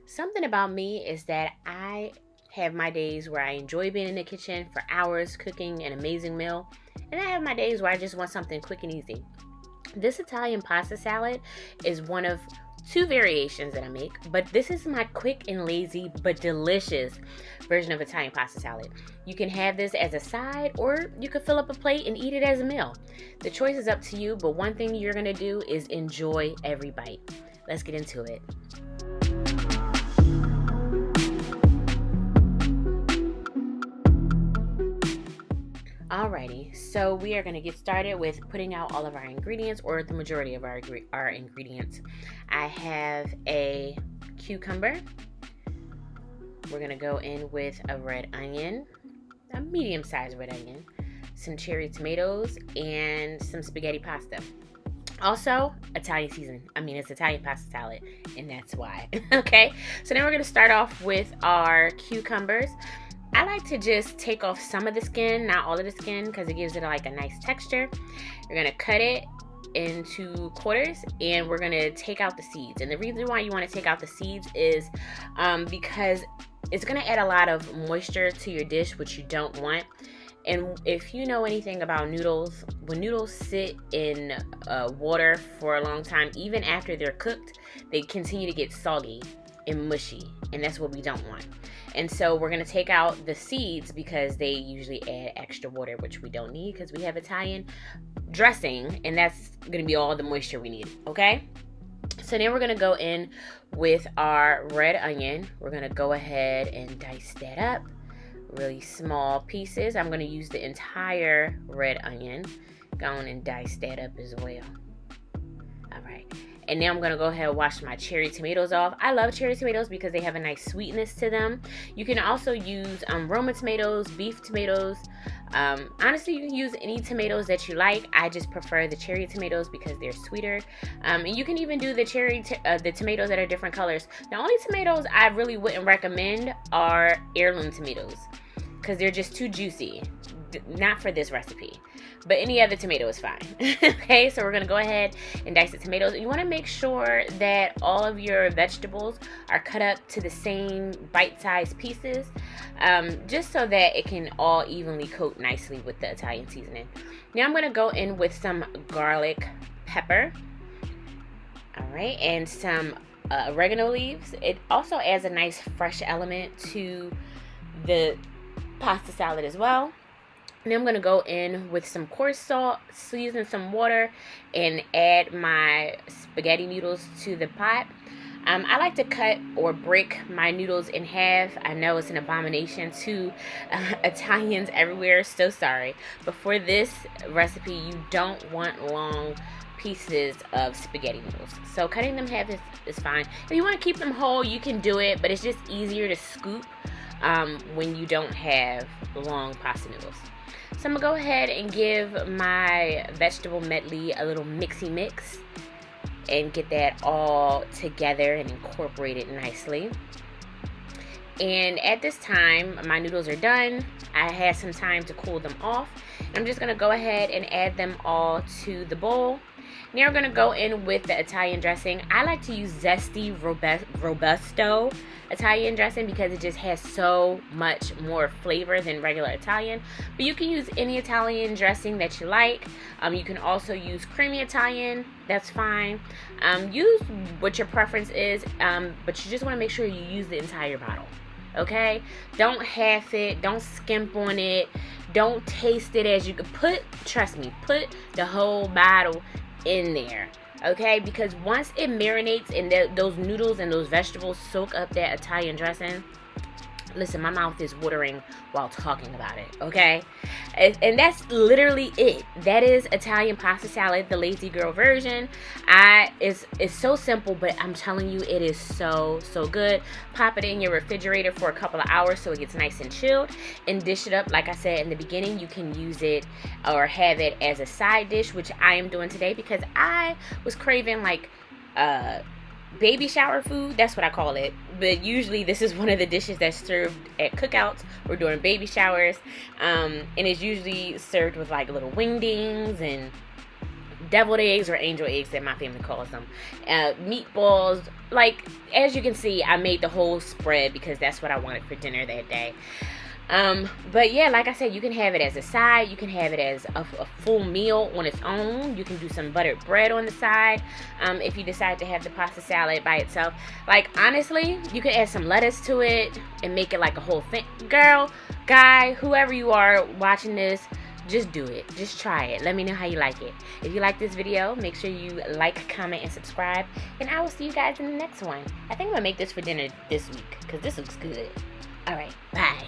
Something about me is that I have my days where I enjoy being in the kitchen for hours cooking an amazing meal, and I have my days where I just want something quick and easy. This Italian pasta salad is one of two variations that I make, but this is my quick and lazy but delicious version of Italian pasta salad. You can have this as a side or you could fill up a plate and eat it as a meal. The choice is up to you, but one thing you're going to do is enjoy every bite. Let's get into it. Alrighty, so we are going to get started with putting out all of our ingredients, or the majority of our ingredients. I have a cucumber. We're going to go in with a red onion, a medium-sized red onion, some cherry tomatoes, and some spaghetti pasta. Also, Italian season. It's Italian pasta salad, and that's why. Okay, so then we're going to start off with our cucumbers. I like to just take off some of the skin, not all of the skin, because it gives it like a nice texture. You're going to cut it into quarters, and we're going to take out the seeds. And the reason why you want to take out the seeds is because it's going to add a lot of moisture to your dish, which you don't want. And if you know anything about noodles, when noodles sit in water for a long time, even after they're cooked, they continue to get soggy and mushy, and that's what we don't want. And so we're going to take out the seeds because they usually add extra water, which we don't need because we have Italian dressing, and that's going to be all the moisture we need. Okay, so then we're going to go in with our red onion. We're going to go ahead and dice that up really small pieces. I'm going to use the entire red onion. Go on and dice that up as well. All right. And now I'm going to go ahead and wash my cherry tomatoes off. I love cherry tomatoes because they have a nice sweetness to them. You can also use Roma tomatoes, beef tomatoes. Honestly, you can use any tomatoes that you like. I just prefer the cherry tomatoes because they're sweeter. And you can even do the the tomatoes that are different colors. The only tomatoes I really wouldn't recommend are heirloom tomatoes because they're just too juicy. Not for this recipe, but any other tomato is fine. Okay, so we're gonna go ahead and dice the tomatoes. You want to make sure that all of your vegetables are cut up to the same bite-sized pieces, just so that it can all evenly coat nicely with the Italian seasoning. Now I'm gonna go in with some garlic pepper, all right, and some oregano leaves. It also adds a nice fresh element to the pasta salad as well. And then I'm going to go in with some coarse salt, season some water, and add my spaghetti noodles to the pot. I like to cut or break my noodles in half. I know it's an abomination to Italians everywhere, so sorry. But for this recipe, you don't want long pieces of spaghetti noodles. So cutting them in half is fine. If you want to keep them whole, you can do it, but it's just easier to scoop when you don't have long pasta noodles. So I'm going to go ahead and give my vegetable medley a little mixy mix and get that all together and incorporate it nicely. And at this time, my noodles are done. I had some time to cool them off. I'm just going to go ahead and add them all to the bowl. Now we're going to go in with the Italian dressing. I like to use zesty Robusto Italian dressing because it just has so much more flavor than regular Italian. But you can use any Italian dressing that you like. You can also use creamy Italian. That's fine. Use what your preference is, but you just want to make sure you use the entire bottle. Okay? Don't half it. Don't skimp on it. Don't taste it as you could trust me, put the whole bottle in there, okay? Because once it marinates and those noodles and those vegetables soak up that Italian dressing, listen, my mouth is watering while talking about it, okay? And that's literally it. That is Italian pasta salad, the lazy girl version. It's so simple, but I'm telling you, it is so good. Pop it in your refrigerator for a couple of hours so it gets nice and chilled, and dish it up. Like I said in the beginning, you can use it or have it as a side dish, which I am doing today because I was craving like baby shower food. That's what I call it. But usually this is one of the dishes that's served at cookouts or during baby showers. And it's usually served with like little wingdings and deviled eggs, or angel eggs that my family calls them, meatballs. Like, as you can see, I made the whole spread because that's what I wanted for dinner that day. But yeah, like I said, you can have it as a side, you can have it as a full meal on its own. You can do some buttered bread on the side, if you decide to have the pasta salad by itself. Like, honestly, you can add some lettuce to it and make it like a whole thing. Girl, guy, whoever you are watching this, just do it. Just try it. Let me know how you like it. If you like this video, make sure you like, comment, and subscribe, and I will see you guys in the next one. I think I'm gonna make this for dinner this week because this looks good. All right, bye.